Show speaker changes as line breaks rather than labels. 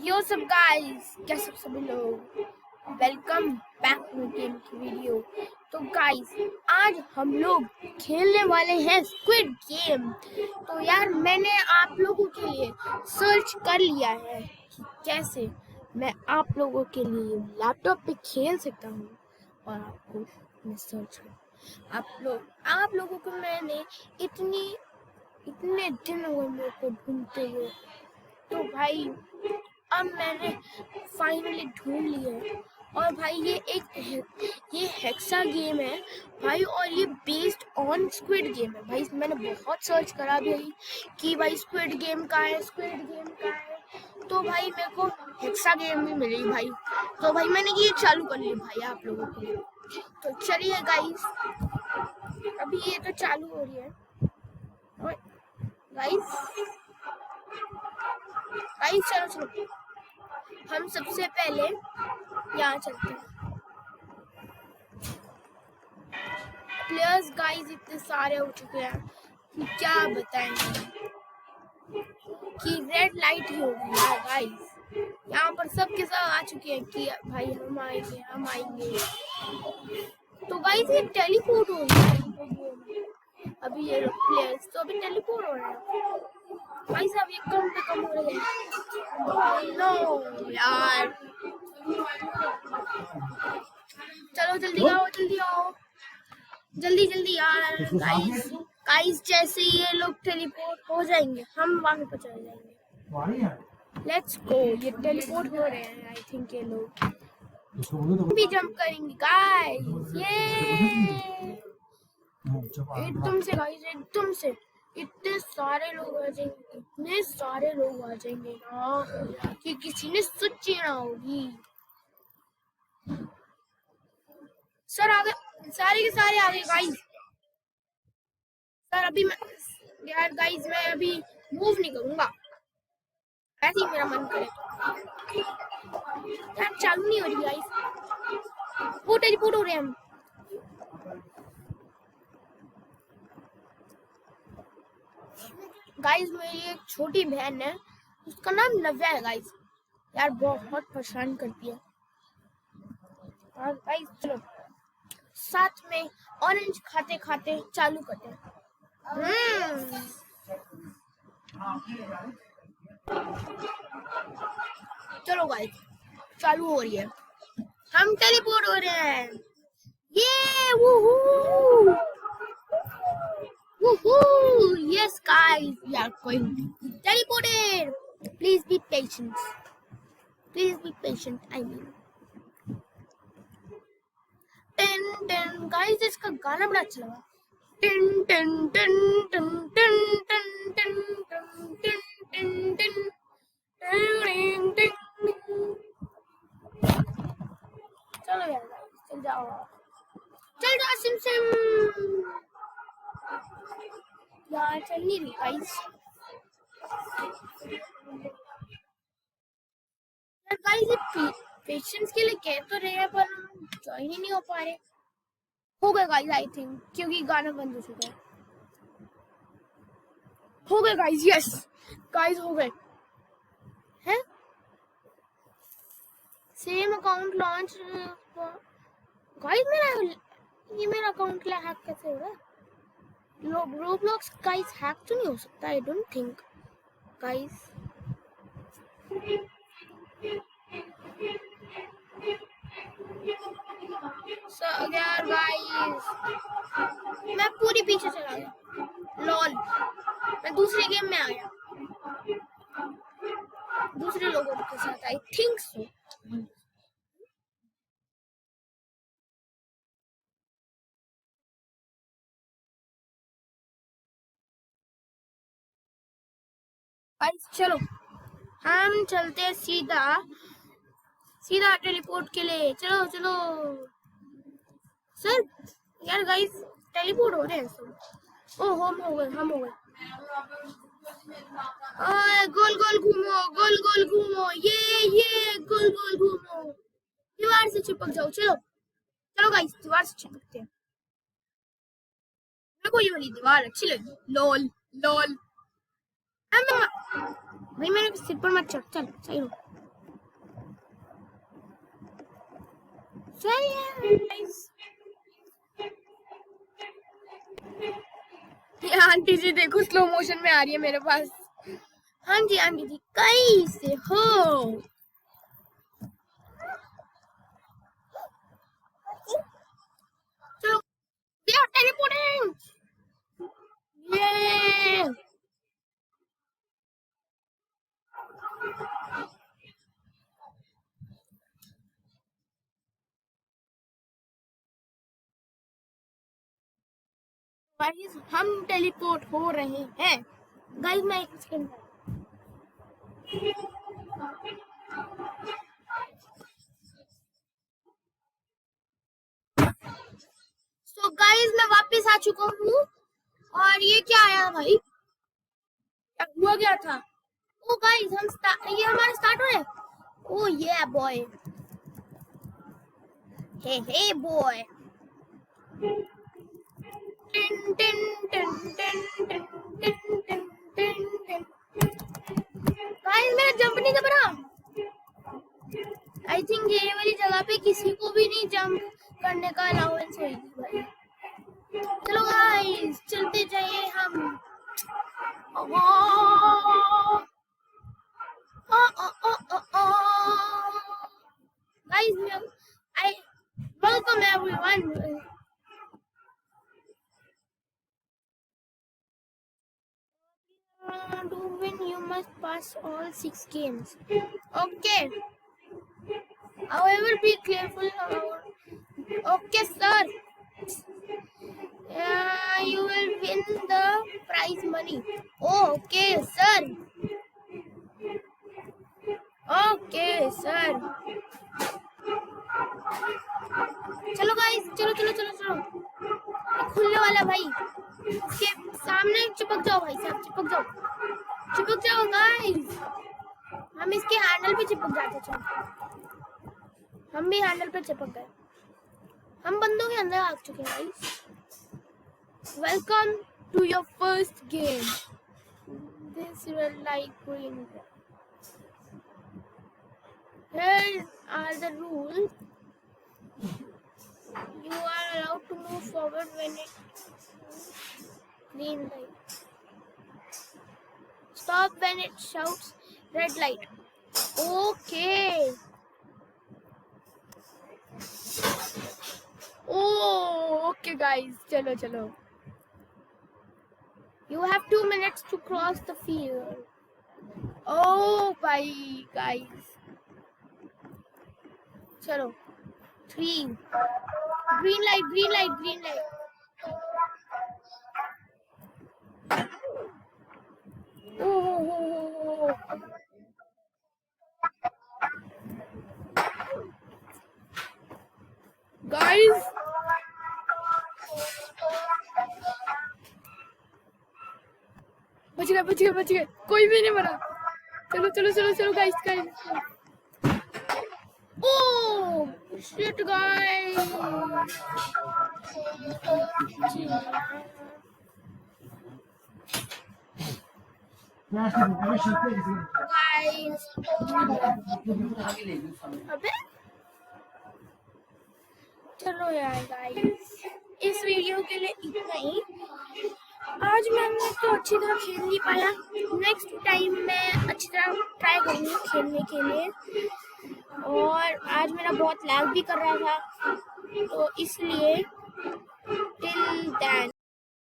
यो सब गाइस, कैसे सभी लोग, वेलकम बैक टू गेम की वीडियो। तो गाइस, आज हम लोग खेलने वाले हैं स्क्विड गेम। तो यार मैंने आप लोगों के लिए सर्च कर लिया है कि कैसे मैं आप लोगों के लिए लैपटॉप पे खेल सकता हूँ और आपको मैं सर्च कर आप लोगों को मैंने इतने दिन हो गए मेरे को ढूंढते हुए। तो भाई अब मैंने फाइनली ढूंढ लिया है। और भाई ये हेक्सा गेम है भाई, और ये बेस्ड ऑन स्क्विड गेम है भाई। मैंने बहुत सर्च करा भी कि भाई स्क्विड गेम का है। तो भाई मेरे को हेक्सा गेम भी मिली भाई। तो भाई मैंने ये चालू कर लिया भाई आप लोगों के लिए। तो चलिए गाइस, अभी ये तो चालू हो रही है गाइस। चलो हम सबसे पहले यहाँ चलते हैं। प्लेयर्स गाइस इतने सारे हो चुके हैं कि क्या बताएंगे कि रेड लाइट ही हो गई है गाइस। यहाँ पर सबके सब आ चुके हैं कि भाई हम आएंगे। तो गाइस ये टेलीपोर्ट हो रही है अभी। ये प्लेयर्स तो अभी टेलीपोर्ट हो रहे हैं भाई साहब। ये कम पे कम हो रहे हैं। नो यार, चलो जल्दी यार। गाइस जैसे ये लोग टेलीपोर्ट हो जाएंगे हम वहां पे चले जाएंगे। Let's go. ये टेलीपोर्ट हो रहे हैं आई थिंक ये लोग भी जंप करेंगे गाइस। ये एकदम से इतने सारे लोग आ जाएंगे ना कि किसी ने सोची ना होगी। सर आ गए, सारे के सारे आ गए गाइस। सर अभी मैं अभी मूव नहीं करूंगा, ऐसे ही मेरा मन करे। यार चालू नहीं हो रही गाइस, वो टेलीपोर्ट हो रहे हैं हम। गाइस मेरी एक छोटी बहन है, उसका नाम नव्या है गाइस। यार बहुत परेशान करती है। और गाइस चलो साथ में ऑरेंज खाते खाते चालू करते हैं। चलो गाइस चालू हो रही है, हम टेलीपोर्ट हो रहे हैं। ये woohoo! Yes guys, we are going to be teleported. Please be patient. I mean. Ten guys, इसका गाना बड़ा अच्छा लगा। चलो यार चल जाओ सिम। यार चल नहीं रही गाइस। गाइस पेशेंस के लिए कह तो रहे हैं पर ज्वाइन ही नहीं हो पा रहे। हो गए गाइस आई थिंक, क्योंकि गाना बंद हो चुका है। हो गए गाइस, यस गाइस हो गए हैं। Same account launch. गाइस मेरा अकाउंट हैक कैसे हो रहा है? roblox गाइस हैक तो नहीं हो सकता, आई डोंट थिंक गाइस। यार गाइस मैं पूरी पीछे चला गया। लॉल, मैं दूसरे गेम में आ गया दूसरे लोगों के साथ, आई थिंक सो। चलो हम चलते हैं सीधा टेलीपोर्ट के लिए। चलो सर। यार गाइस टेलीपोर्ट हो रहे हैं सब। ओ हम हो गए गोल घूमो ये गोल घूमो। दीवार से चिपक जाओ। चलो गाइस दीवार से चिपकते हैं। मेरे को ये वाली दीवार अच्छी लगी। लोल भाई मेरे सिर पर मत चढ़। चल सही हो। सही है गाइस। ये आंटी जी देखो स्लो मोशन में आ रही है मेरे पास। हाँ जी आंटी जी कैसे हो? चलो we are teleporting। ये गाइस हम टेलीपोर्ट हो रहे हैं। गाइस मैं एक सेकंड। तो गाइस मैं वापस आ चुका हूँ। और ये क्या आया भाई? क्या हुआ क्या था? ओ गाइस ये हमारा स्टार्ट हो रहा है। ओ ये बॉय। Hey boy. टिन टिन टिन टिन टिन टिन टिन टिन टिन। गाइस मेरा जंप नहीं कर रहा। आई थिंक ये वाली जगह पे किसी को भी नहीं जंप करने का अलाउंस होगी भाई। चलो गाइस चलते जाइए हम। Guys, I welcome everyone. To win, you must pass all 6 games. Okay. However, be careful. Okay, sir. You will win the prize money. Oh, okay, sir. Okay, sir. चलो guys चलो चलो चलो चलो। खुलने वाला भाई। इसके सामने चिपक जाओ भाई साहब, चिपक जाओ गाइस। हम इसके हैंडल पे चिपक जाते। चलो हम भी हैंडल पे चिपक गए। हम बंदों के अंदर आ चुके हैं guys. Welcome to your first game. This will like green. Here are the rules. You are allowed to move forward when it's green light. Stop when it shouts red light. Okay. Oh, okay guys. चलो चलो. You have 2 minutes to cross the field. Oh, bye guys. चलो. 3. Green light. Oh. Guys. बच गए। कोई भी नहीं मरा। चलो गाइस। Oh shit guys. अबे चलो यार गाइस इस वीडियो के लिए इतना ही। आज मैंने तो अच्छी तरह खेल नहीं पाया। नेक्स्ट टाइम मैं अच्छी तरह ट्राई करूँगी खेलने के लिए। और आज मेरा बहुत लैग भी कर रहा था तो इसलिए टिल देन